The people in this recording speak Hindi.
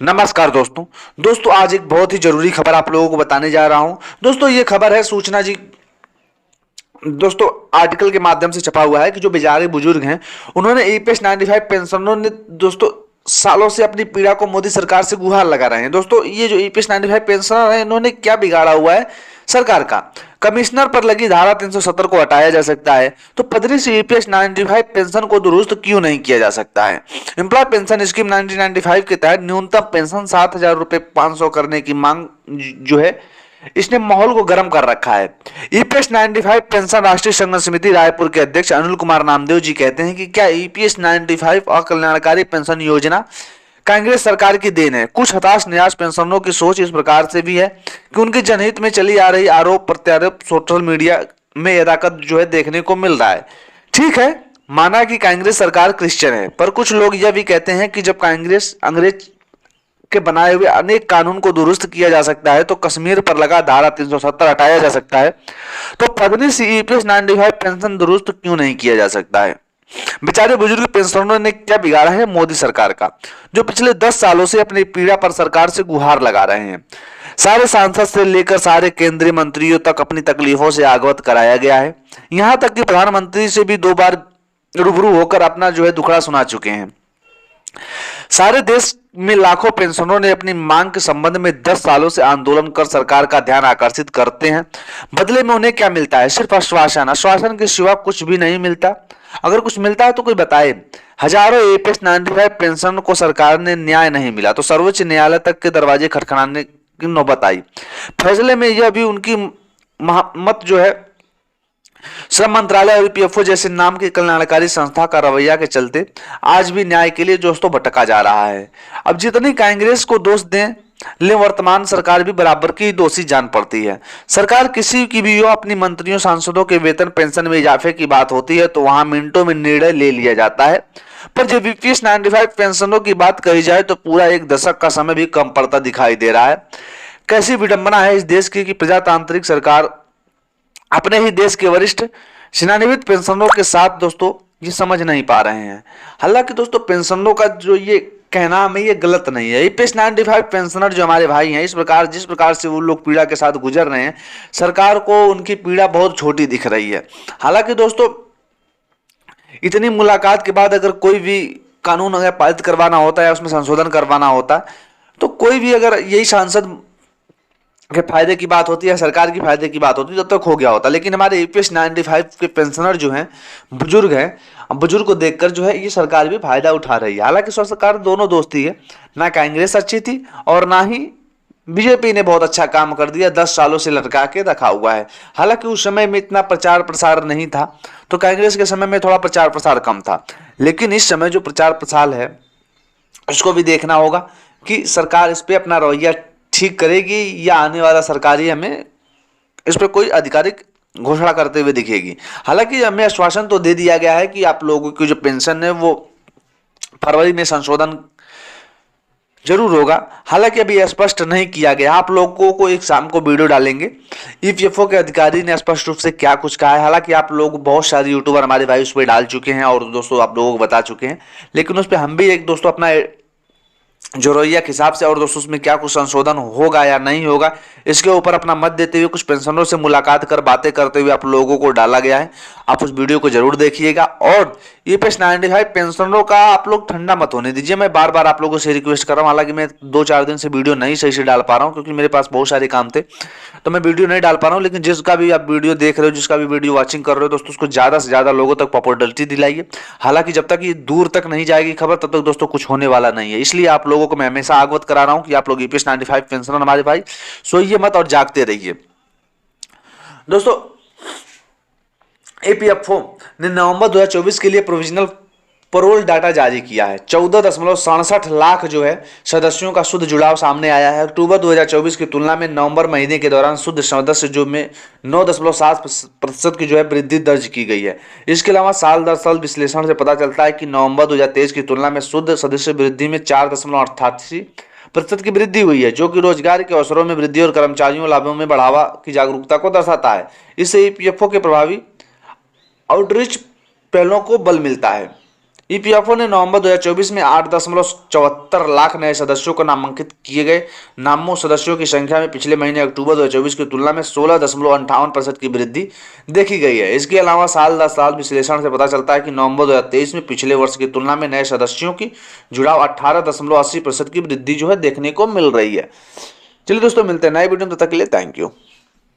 नमस्कार दोस्तों आज एक बहुत ही जरूरी खबर आप लोगों को बताने जा रहा हूं। दोस्तों ये खबर है सूचना जी। दोस्तों आर्टिकल के माध्यम से छपा हुआ है कि जो बेचारे बुजुर्ग हैं उन्होंने ईपीएस 95 पेंशनरों ने दोस्तों सालों से अपनी पीड़ा को मोदी सरकार से गुहार लगा रहे हैं। दोस्तों ये जो ईपीएस 95 पेंशनर है इन्होंने क्या बिगाड़ा हुआ है सरकार का। कमिश्नर पर लगी धारा 370 को हटाया जा सकता है तो पदरी से ईपीएस 95 पेंशन को दुरुस्त क्यों नहीं किया जा सकता है। एम्प्लॉय पेंशन स्कीम 1995 के तहत न्यूनतम पेंशन 7,000 रुपए 500 करने की मांग जो है इसने माहौल को गर्म कर रखा है। ईपीएस 95 पेंशन राष्ट्रीय संघर्ष समिति रायपुर के अध्यक्ष अनिल कुमार नामदेव जी कहते हैं कि क्या ईपीएस 95 अकल्याणकारी पेंशन योजना कांग्रेस सरकार की देन है। कुछ हताश निराश पेंशनरों की सोच इस प्रकार से भी है कि उनके जनहित में चली आ रही आरोप प्रत्यारोप सोशल मीडिया में यदाकथ जो है देखने को मिल रहा है। ठीक है, माना कि कांग्रेस सरकार क्रिश्चियन है, पर कुछ लोग यह भी कहते हैं कि जब कांग्रेस अंग्रेज के बनाए हुए अनेक कानून को दुरुस्त किया जा सकता है तो कश्मीर पर लगा धारा 370 हटाया जा सकता है, तो पत्नी सी ईपीएस 95 पेंशन दुरुस्त क्यों नहीं किया जा सकता है। बेचारे बुजुर्ग पेंशनरों ने क्या बिगाड़ा है मोदी सरकार का, जो पिछले 10 सालों से अपनी पीड़ा पर सरकार से गुहार लगा रहे हैं। सारे सांसद से लेकर सारे केंद्रीय मंत्रियों तक अपनी तकलीफों से अवगत कराया गया है। यहां तक कि प्रधानमंत्री से भी 2 बार रूबरू होकर अपना जो है दुखड़ा सुना चुके हैं। सारे देश में लाखों पेंशनरों ने अपनी मांग के संबंध में 10 सालों से आंदोलन कर सरकार का ध्यान आकर्षित करते हैं। बदले में उन्हें क्या मिलता है? सिर्फ आश्वासन, आश्वासन के सिवा कुछ भी नहीं मिलता। अगर कुछ मिलता है तो कोई बताए। हजारों ईपीएस 95 पेंशन को सरकार ने न्याय नहीं मिला तो सर्वोच्च न्यायालय तक के दरवाजे खटखटाने की नौबत आई। फैसले में यह भी उनकी मत जो है श्रम मंत्रालय और ईपीएफओ जैसे नाम की कल्याणकारी संस्था का रवैया के चलते आज भी न्याय के लिए दोस्तों भटका जा रहा है। अब जितनी कांग्रेस को दोष दें ले वर्तमान सरकार भी बराबर की दोषी जान पड़ती है। सरकार किसी की भी हो, अपनी मंत्रियों सांसदों के वेतन पेंशन में इजाफे की बात होती है तो वहां मिनटों में निर्णय ले लिया जाता है, पर जब ईपीएस 95 पेंशनों की बात कही जाए तो पूरा एक दशक का समय भी कम पड़ता दिखाई दे रहा है। कैसी विडंबना है इस देश की कि प्रजातांत्रिक सरकार अपने ही देश के वरिष्ठ सेवानिवृत्त पेंशनरों के साथ दोस्तों ये समझ नहीं पा रहे हैं। हालांकि दोस्तों पेंशनरों का जो ये कहना है ये गलत नहीं है। ईपीएस 95 पेंशनर जो हमारे भाई हैं, जिस प्रकार से वो लोग पीड़ा के साथ गुजर रहे हैं, सरकार को उनकी पीड़ा बहुत छोटी दिख रही है। हालांकि दोस्तों इतनी मुलाकात के बाद अगर कोई भी कानून अगर पारित करवाना होता है, उसमें संशोधन करवाना होता है, तो कोई भी अगर यही सांसद के फायदे की बात होती है, सरकार की फायदे की बात होती है, तब तक हो गया होता। लेकिन हमारे ईपीएस 95 के पेंशनर जो हैं, बुजुर्ग हैं, बुजुर्ग को देखकर जो है ये सरकार भी फायदा उठा रही है। हालांकि सरकार दोनों दोस्ती है, ना कांग्रेस अच्छी थी और ना ही बीजेपी ने बहुत अच्छा काम कर दिया, 10 सालों से लटका के रखा हुआ है। हालांकि उस समय में इतना प्रचार प्रसार नहीं था, तो कांग्रेस के समय में थोड़ा प्रचार प्रसार कम था। लेकिन इस समय जो प्रचार प्रसार है उसको भी देखना होगा कि सरकार इस पर अपना रवैया ठीक करेगी या आने वाला सरकारी हमें इस पर कोई आधिकारिक घोषणा करते हुए दिखेगी। हालांकि हमें आश्वासन तो दे दिया गया है कि आप लोगों की जो पेंशन है वो फरवरी में संशोधन जरूर होगा। हालांकि अभी स्पष्ट नहीं किया गया। आप लोगों को एक शाम को वीडियो डालेंगे, ईपीएफओ के अधिकारी ने स्पष्ट रूप से क्या कुछ कहा है। हालांकि आप लोग बहुत सारे यूट्यूबर हमारे भाई उस पर डाल चुके हैं और दोस्तों आप लोगों को बता चुके हैं, लेकिन उस पर हम भी एक दोस्तों अपना जो रवैया के हिसाब से और दोस्तों उसमें क्या कुछ संशोधन होगा या नहीं होगा इसके ऊपर अपना मत देते हुए कुछ पेंशनरों से मुलाकात कर बातें करते हुए आप लोगों को डाला गया है। आप उस वीडियो को जरूर देखिएगा और ईपीएस 95 पेंशनरों का आप लोग ठंडा मत होने दीजिए। मैं बार बार आप लोगों से रिक्वेस्ट कर रहा हूँ। हालांकि मैं 2-4 दिन से वीडियो नहीं सही से डाल पा रहा हूँ क्योंकि मेरे पास बहुत सारे काम थे, तो मैं वीडियो नहीं डाल पा रहा हूँ। लेकिन जिसका भी आप वीडियो देख रहे हो, जिसका भी वीडियो वॉचिंग कर रहे हो दोस्तों, उसको ज़्यादा से ज़्यादा लोगों तक पॉपुलैरिटी दिलाइए। हालांकि जब तक ये दूर तक नहीं जाएगी खबर तब तक दोस्तों कुछ होने वाला नहीं है। इसलिए आप लोगों को मैं हमेशा अवगत करा रहा हूँ कि आप लोग ईपीएस 95 पेंशनर हमारे भाई सोइए मत और जागते रहिए। दोस्तों ईपीएफओ ने नवंबर 2024 के लिए प्रोविजनल पेरोल डाटा जारी किया है। 14.67 लाख जो है सदस्यों का शुद्ध जुड़ाव सामने आया है। अक्टूबर 2024 की तुलना में नवंबर महीने के दौरान शुद्ध सदस्य जो में 9.7% की जो है वृद्धि दर्ज की गई है। इसके अलावा साल दर साल विश्लेषण से पता चलता है कि नवंबर 2023 की तुलना में शुद्ध सदस्य वृद्धि में 4.88% की वृद्धि हुई है, जो कि रोजगार के अवसरों में वृद्धि और कर्मचारियों लाभों में बढ़ावा की जागरूकता को दर्शाता है। इससे ईपीएफओ के प्रभावी आउटरीच पहलों को बल मिलता है। ईपीएफओ ने नवंबर 2024 में 8.74 लाख नए सदस्यों को नामांकित किए गए नामों सदस्यों की संख्या में पिछले महीने अक्टूबर 2024 की तुलना में 16.58% की वृद्धि देखी गई है। इसके अलावा साल दर साल विश्लेषण से पता चलता है कि नवंबर 2023 में पिछले वर्ष की तुलना में नए सदस्यों की जुड़ाव 18.80% की वृद्धि जो है देखने को मिल रही है। चलिए दोस्तों, मिलते हैं नए वीडियो में, तब तक के लिए थैंक यू।